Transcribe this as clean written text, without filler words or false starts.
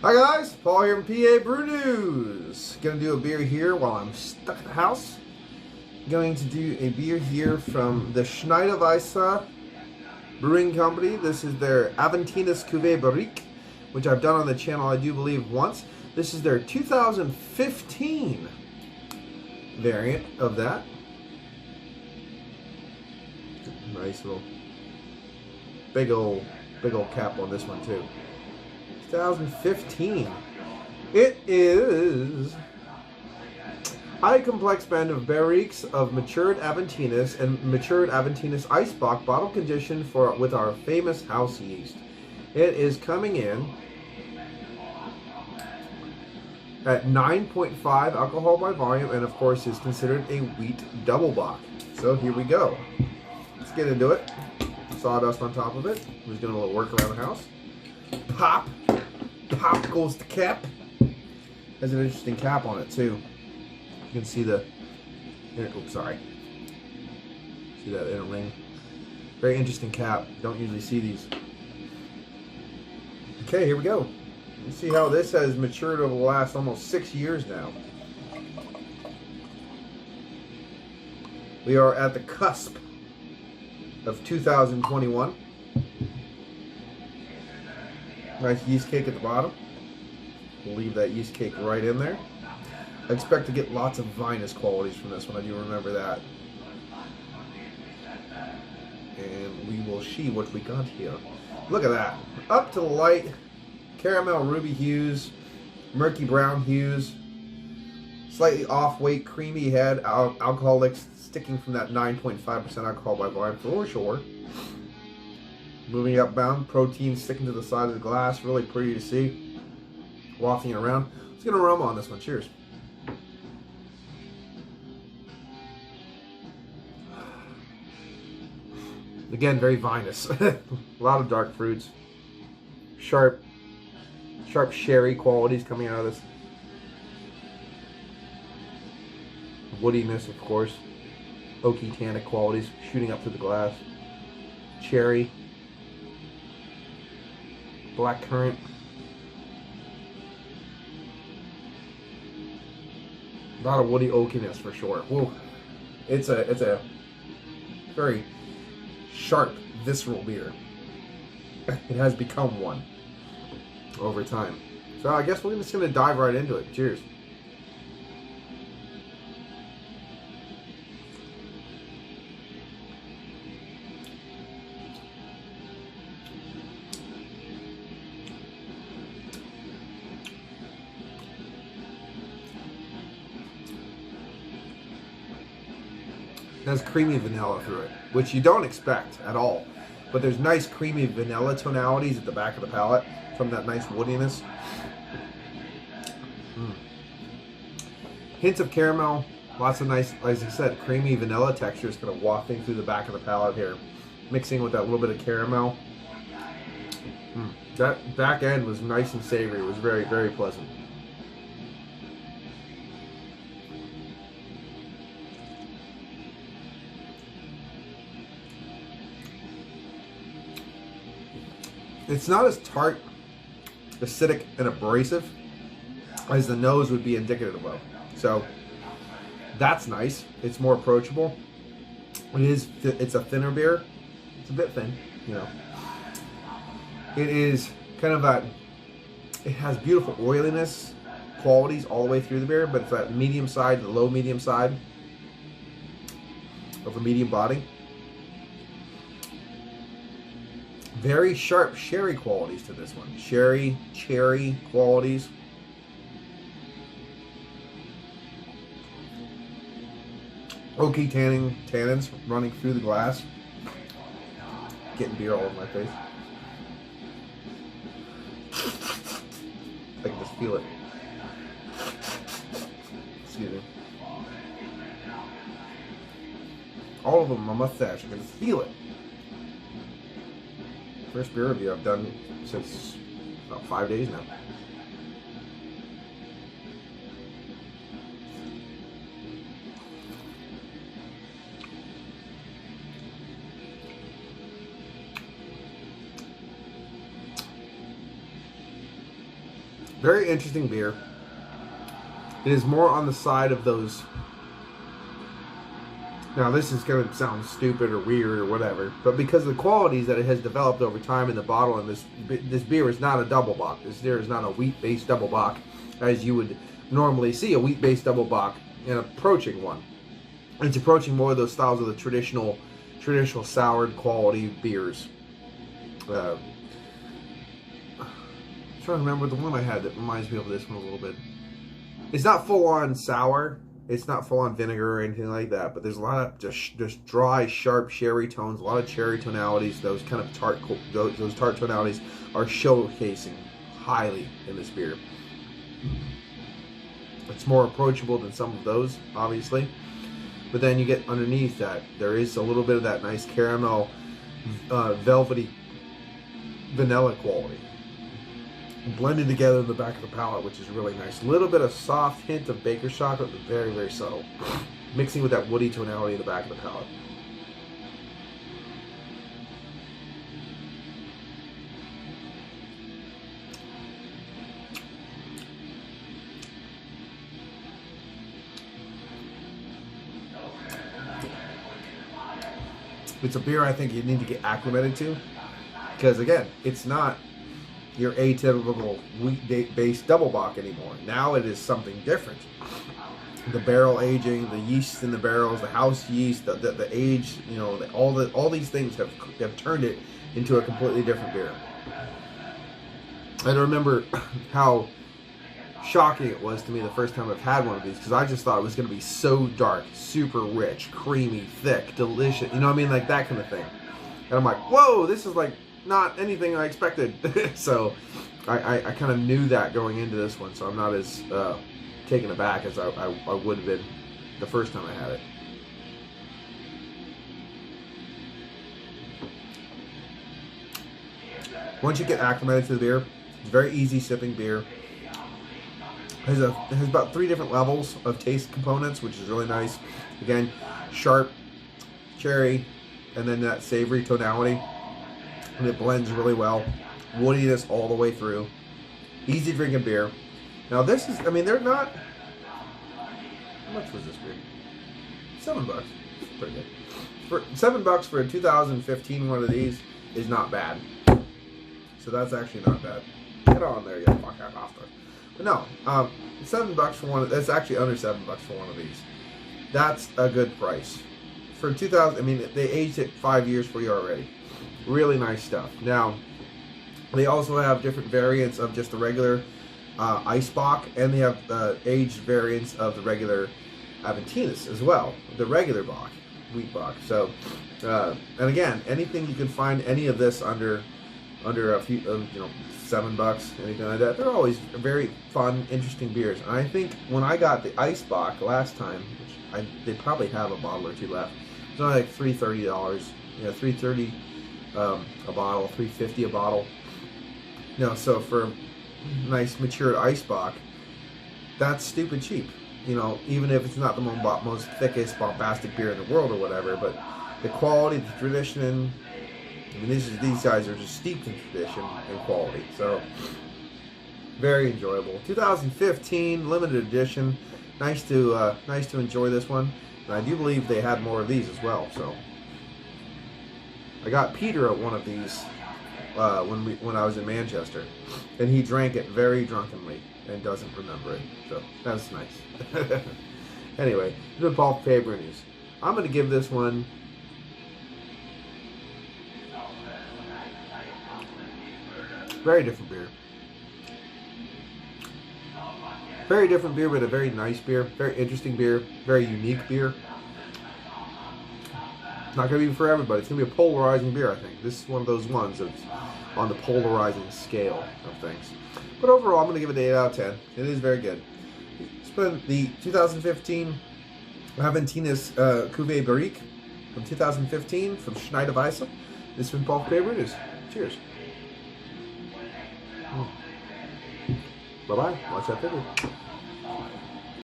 Hi guys, Paul here from PABrewNews. Gonna do a beer here while I'm stuck in the house. Going to do a beer here from the Schneider Weisse Brewing Company. This is their Aventinus Cuvée Barrique, which I've done on the channel, I do believe, once. This is their 2015 variant of that. Nice little big old cap on this one too. 2015. It is high complex blend of barriques of matured Aventinus and matured Aventinus Icebox, bottle conditioned with our famous house yeast. It is coming in at 9.5 alcohol by volume, and of course is considered a wheat double bock. So here we go. Let's get into it. Sawdust on top of it. We're just doing a little work around the house. Pop goes the cap. Has an interesting cap on it too. You can see the oops, sorry. See that inner ring? Very interesting cap. Don't usually see these. Okay, here we go. Let's see how this has matured over the last almost 6 years now. We are at the cusp of 2021. Nice yeast cake at the bottom. We'll leave that yeast cake right in there. I expect to get lots of vinous qualities from this one. I do remember that. And we will see what we got here. Look at that. Up to the light. Caramel ruby hues. Murky brown hues. Slightly off-weight creamy head. Alcoholic sticking from that 9.5% alcohol by volume for sure. Moving upbound, protein sticking to the side of the glass, really pretty to see. Wafting it around. Let's get an aroma on this one. Cheers. Again, very vinous. A lot of dark fruits. Sharp sherry qualities coming out of this. Woodiness, of course. Oaky tannic qualities shooting up through the glass. Cherry. Black currant. A lot of woody oakiness for sure. Whoa. It's a very sharp, visceral beer. It has become one over time. So I guess we're just gonna dive right into it. Cheers. It has creamy vanilla through it, which you don't expect at all. But there's nice creamy vanilla tonalities at the back of the palate from that nice woodiness. Hints of caramel, lots of nice, as I said, creamy vanilla textures kind of wafting through the back of the palate here, mixing with that little bit of caramel. That back end was nice and savory. It was very, very pleasant. It's not as tart, acidic, and abrasive as the nose would be indicative of. So that's nice. It's more approachable. It's a thinner beer. It's a bit thin, you know. It is kind of that. It has beautiful oiliness qualities all the way through the beer, but it's that medium side, the low medium side of a medium body. Very sharp sherry qualities to this one. Sherry, cherry qualities. Oaky tannins running through the glass. Getting beer all over my face. I can just feel it. Excuse me. All of them, my mustache, I can just feel it. First beer review I've done since about 5 days now. Very interesting beer. It is more on the side of those. Now this is going to sound stupid or weird or whatever, but because of the qualities that it has developed over time in the bottle, and this beer is not a double bock. This beer is not a wheat-based double bock, as you would normally see a wheat-based double bock and approaching one. It's approaching more of those styles of the traditional soured quality beers. I'm trying to remember the one I had that reminds me of this one a little bit. It's not full on sour. It's not full on vinegar or anything like that. But there's a lot of just dry, sharp sherry tones. A lot of cherry tonalities. Those kind of tart tonalities are showcasing highly in this beer. It's more approachable than some of those, obviously. But then you get underneath that, there is a little bit of that nice caramel, velvety vanilla quality. Blended together in the back of the palate, which is really nice. A little bit of soft hint of baker's chocolate, but very, very subtle. Mixing with that woody tonality in the back of the palate. It's a beer I think you need to get acclimated to. Because again, it's not your atypical wheat-based double bock anymore. Now it is something different. The barrel aging, the yeast in the barrels, the house yeast, the age, you know, all these things have turned it into a completely different beer. I remember how shocking it was to me the first time I've had one of these, because I just thought it was going to be so dark, super rich, creamy, thick, delicious, you know what I mean, like that kind of thing. And I'm like, whoa, this is like not anything I expected. So I kind of knew that going into this one, so I'm not as taken aback as I would have been the first time I had it. Once you get acclimated to the beer, it's very easy sipping beer. It has about 3 different levels of taste components, which is really nice. Again, sharp, cherry, and then that savory tonality. And it blends really well. Woodiness all the way through. Easy drinking beer. Now this is, I mean, they're not, how much was this beer? $7. Pretty good. For $7 for a 2015 one of these is not bad. So that's actually not bad. Get on there, you fuck out after. But no, $7 for one. That's actually under $7 for one of these. That's a good price for 2000. I mean, they aged it 5 years for you already. Really nice stuff. Now, they also have different variants of just the regular ice bock, and they have aged variants of the regular Aventinus as well, the regular bock, wheat bock. So, and again, anything you can find any of this under a few, you know, $7, anything like that. They're always very fun, interesting beers. And I think when I got the ice bock last time, which they probably have a bottle or two left, it's only like $3.30. You know, $3.30 a bottle, $3.50 a bottle. You know, so for nice matured ice bock, that's stupid cheap. You know, even if it's not the most thickest bombastic beer in the world or whatever, but the quality, the tradition. I mean, these guys are just steeped in tradition and quality. So, very enjoyable. 2015 limited edition. Nice to enjoy this one. And I do believe they had more of these as well. So, I got Peter at one of these when I was in Manchester, and he drank it very drunkenly and doesn't remember it. So that's nice. Anyway, it's been PABrewNews. I'm going to give this one. Very different beer. Very different beer, but a very nice beer. Very interesting beer. Very unique beer. Not going to be for everybody. It's going to be a polarizing beer, I think. This is one of those ones that's on the polarizing scale of things. But overall, I'm going to give it an 8 out of 10. It is very good. It's been the 2015 Aventinus Cuvée Barrique from 2015 from Schneider Weisse. This has been PABrewNews. Cheers. Bye-bye. Watch that video.